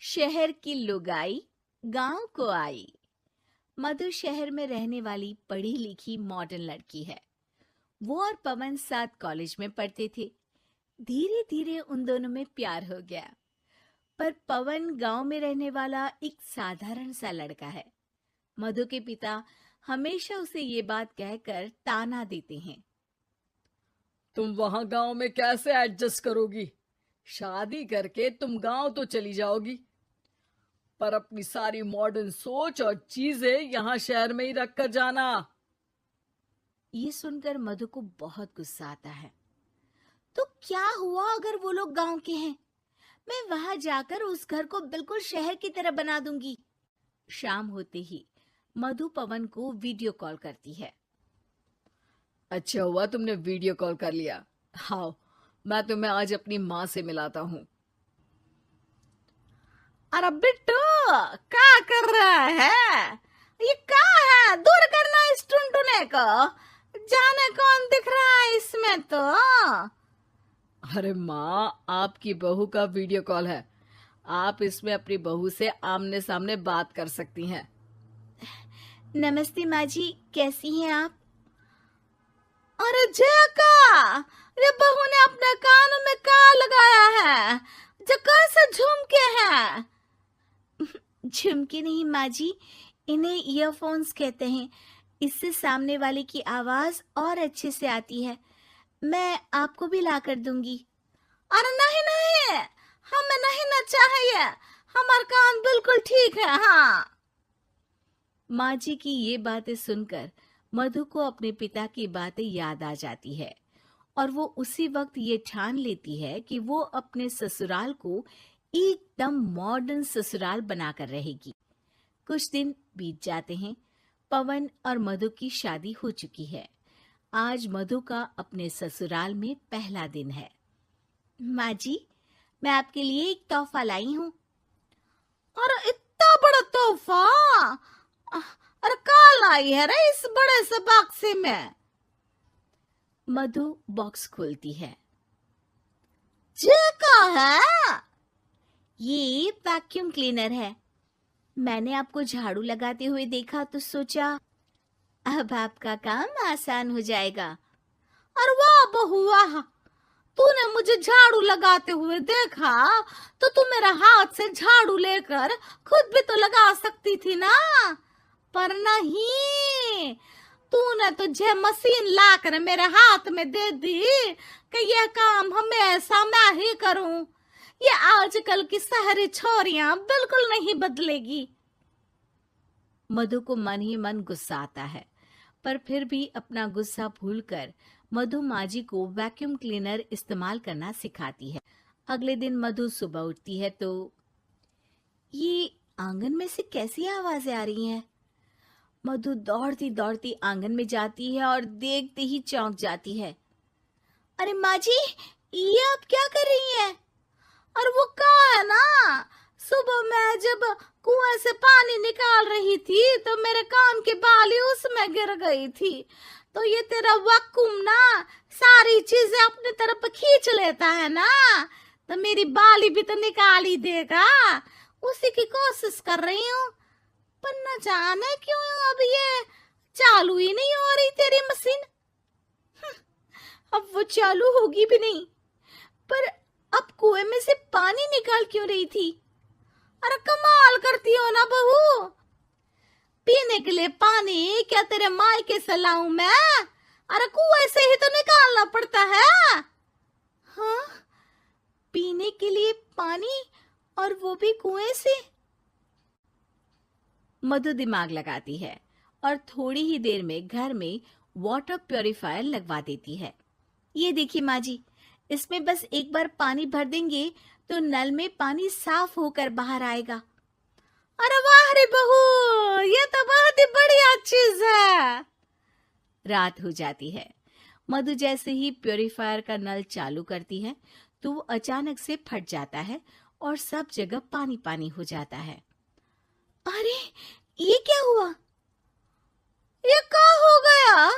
शहर की लुगाई गांव को आई। मधु शहर में रहने वाली पढ़ी लिखी मॉडर्न लड़की है। वो और पवन साथ कॉलेज में पढ़ते थे। धीरे धीरे उन दोनों में प्यार हो गया। पर पवन गांव में रहने वाला एक साधारण सा लड़का है। मधु के पिता हमेशा उसे ये बात कहकर ताना देते हैं। तुम वहां गांव में कैसे एडजस्ट करोगी? शादी करके तुम गांव तो चली जाओगी, पर अपनी सारी मॉडर्न सोच और चीजें यहाँ शहर में ही रख कर जाना। ये सुनकर मधु को बहुत गुस्सा आता है। तो क्या हुआ अगर वो लोग गांव के हैं? मैं वहां जाकर उस घर को बिल्कुल शहर की तरह बना दूंगी। शाम होते ही मधु पवन को वीडियो कॉल करती है। अच्छा हुआ तुमने वीडियो कॉल कर लिया। हाँ, मैं तुम्हें आज अपनी माँ से मिलाता हूँ। अरे बिट्टू, क्या कर रहा है? ये क्या है? दूर करना इस टुनटुने को। जाने कौन दिख रहा है इसमें तो। अरे माँ, आपकी बहू का वीडियो कॉल है। आप इसमें अपनी बहू से आमने सामने बात कर सकती हैं। नमस्ते माँ जी, कैसी हैं आप? अरे जका, ये बहू ने अपने कानों में क्या लगाया है? जो कैसे झुमके हैं? झुमके नहीं माँ जी, इन्हें ईयरफोन्स कहते हैं। इससे सामने वाले की आवाज और अच्छे से आती है। मैं आपको भी ला कर दूंगी। अरे नहीं नहीं, हमें नहीं ना चाहिए। हमारे कान बिल्कुल ठीक है। हाँ। माँ जी की ये बातें सुनकर मधु को अपने पिता की बातें याद आ जाती है और वो उसी वक्त ये ठान लेती है कि वो अपने ससुराल को एकदम मॉडर्न ससुराल बनाकर रहेगी। कुछ दिन बीत जाते हैं। पवन और मधु की शादी हो चुकी है। आज मधु का अपने ससुराल में पहला दिन है। माँ जी, मैं आपके लिए एक तोहफा लाई हूँ। अरे इतना बड़ा तोहफा! अरे क्या लाई है रे इस बड़े से बक्से में? मधु बॉक्स खोलती है। ये क्या है? ये वैक्यूम क्लीनर है। मैंने आपको झाड़ू लगाते हुए देखा तो सोचा अब आपका काम आसान हो जाएगा। अरे वाह बहू वाह, तूने मुझे झाड़ू लगाते हुए देखा तो तू मेरा हाथ से झाड़ू लेकर खुद भी तो लगा सकती थी ना। पर नहीं, तूने तो जे मशीन लाकर मेरे हाथ में दे दी कि यह काम हमेशा मैं ही करूं। ये आजकल की शहरी छोरियां बिल्कुल नहीं बदलेगी। मधु को मन ही मन गुस्सा आता है, पर फिर भी अपना गुस्सा भूलकर मधु माजी को वैक्यूम क्लीनर इस्तेमाल करना सिखाती है। अगले दिन मधु सुबह उठती है तो ये आंगन में से कैसी आवाजें आ रही हैं? मधु दौड़ती दौड़ती आंगन में जाती है और देखते ही चौंक जाती है। अरे माँ जी, ये आप क्या कर रही हैं? और वो कहा है ना, सुबह मैं जब कुएं से पानी निकाल रही थी तो मेरे कान की बाली उसमें गिर गई थी। तो ये तेरा वैक्यूम ना सारी चीजें अपनी तरफ खींच लेता है ना, तो मेरी बाली भी तो निकाल ही देगा। उसी की कोशिश कर रही हूँ, पर न जाने क्यों अब ये चालू ही नहीं हो रही तेरी मशीन। अब वो चालू होगी भी नहीं। पर अब कुएं में से पानी निकाल क्यों रही थी? अरे कमाल करती हो ना बहू। पीने के लिए पानी क्या तेरे मायके से लाऊं मैं? अरे कुएं से ही तो निकालना पड़ता है। हाँ, पीने के लिए पानी, और वो भी कुएं से। मधु दिमाग लगाती है और थोड़ी ही देर में घर में वाटर प्यूरिफायर लगवा देती है। ये देखिए माँ जी, इसमें बस एक बार पानी भर देंगे तो नल में पानी साफ होकर बाहर आएगा। अरे वाह रे बहू, ये तो बहुत ही बढ़िया चीज है। रात हो जाती है। मधु जैसे ही प्यूरिफायर का नल चालू करती है तो वो अचानक से फट जाता है और सब जगह पानी पानी हो जाता है। अरे ये क्या हुआ? ये क्या हो गया?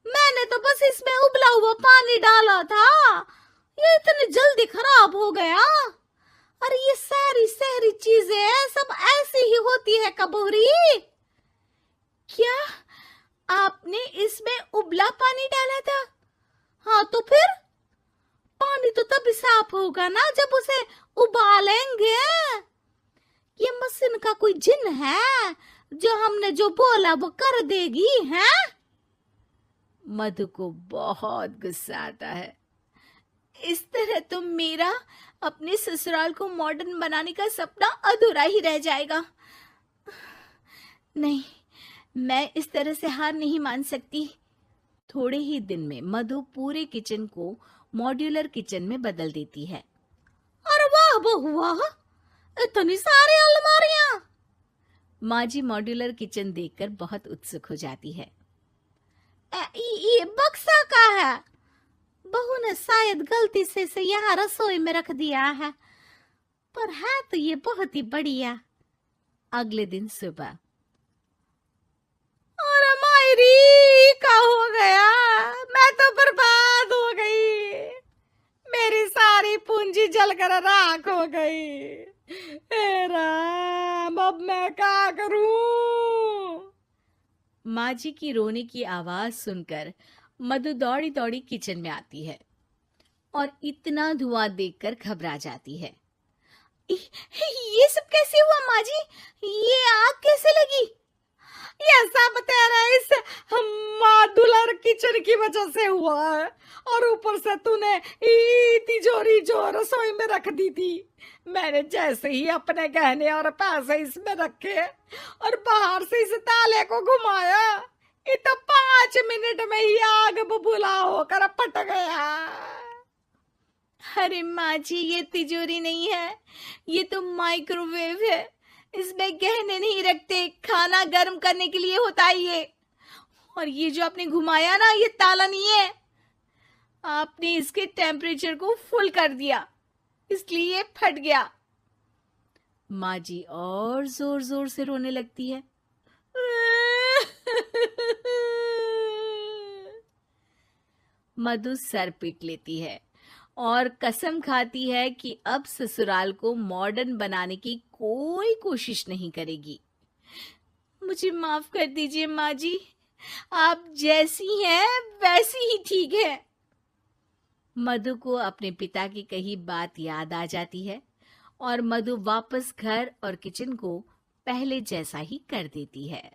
मैंने तो बस इसमें उबला हुआ पानी डाला था, ये इतनी जल्दी खराब हो गया। अरे ये सारी शहरी चीजें सब ऐसी ही होती है कबूरी। क्या आपने इसमें उबला पानी डाला था? हाँ तो फिर पानी तो तभी साफ होगा ना जब उसे उबालेंगे। ये मशीन का कोई जिन है जो हमने जो बोला वो कर देगी है? मधु को बहुत गुस्सा आता है। इस तरह तो मेरा अपने ससुराल को मॉडर्न बनाने का सपना अधूरा ही रह जाएगा। नहीं, मैं इस तरह से हार नहीं मान सकती। थोड़े ही दिन में मधु पूरे किचन को मॉड्यूलर किचन में बदल देती है। अरे वाह बहुआ, इतनी सारी अलमारियां! माँ जी मॉड्यूलर किचन देखकर बहुत उत्सुक हो जाती है। ये बक्सा का है। बहू ने शायद गलती से इसे यहाँ रसोई में रख दिया है, पर है तो ये बहुत ही बढ़िया। अगले दिन सुबह, अरे मायरी क्या हो गया? मैं तो बर्बाद हो गई। मेरी सारी पूंजी जलकर राख हो गई। हे राम, अब मैं क्या करूं? माँ जी की रोने की आवाज सुनकर मधु दौड़ी दौड़ी किचन में आती है और इतना धुआं देखकर घबरा जाती है। ये सब कैसे हुआ माँ जी? ये आग कैसे लगी? ये सब तेरा इस मॉड्यूलर किचन की वजह से हुआ है, और ऊपर से तूने तिजोरी जो रसोई में रख दी थी, मैंने जैसे ही अपने गहने और पैसे इसमें रखे और बाहर से इस ताले को घुमाया, ये तो 5 मिनट में ही आग बबूला होकर फट गया। अरे माँ जी, ये तिजोरी नहीं है, ये तो माइक्रोवेव है। इसमें गहने नहीं रखते, खाना गर्म करने के लिए होता है ये। और ये जो आपने घुमाया ना, ये ताला नहीं है, आपने इसके टेम्परेचर को फुल कर दिया, इसलिए ये फट गया। माँ जी और जोर जोर से रोने लगती है। मधु सर पीट लेती है और कसम खाती है कि अब ससुराल को मॉडर्न बनाने की कोई कोशिश नहीं करेगी। मुझे माफ कर दीजिए माँ जी, आप जैसी हैं वैसी ही ठीक है। मधु को अपने पिता की कही बात याद आ जाती है और मधु वापस घर और किचन को पहले जैसा ही कर देती है।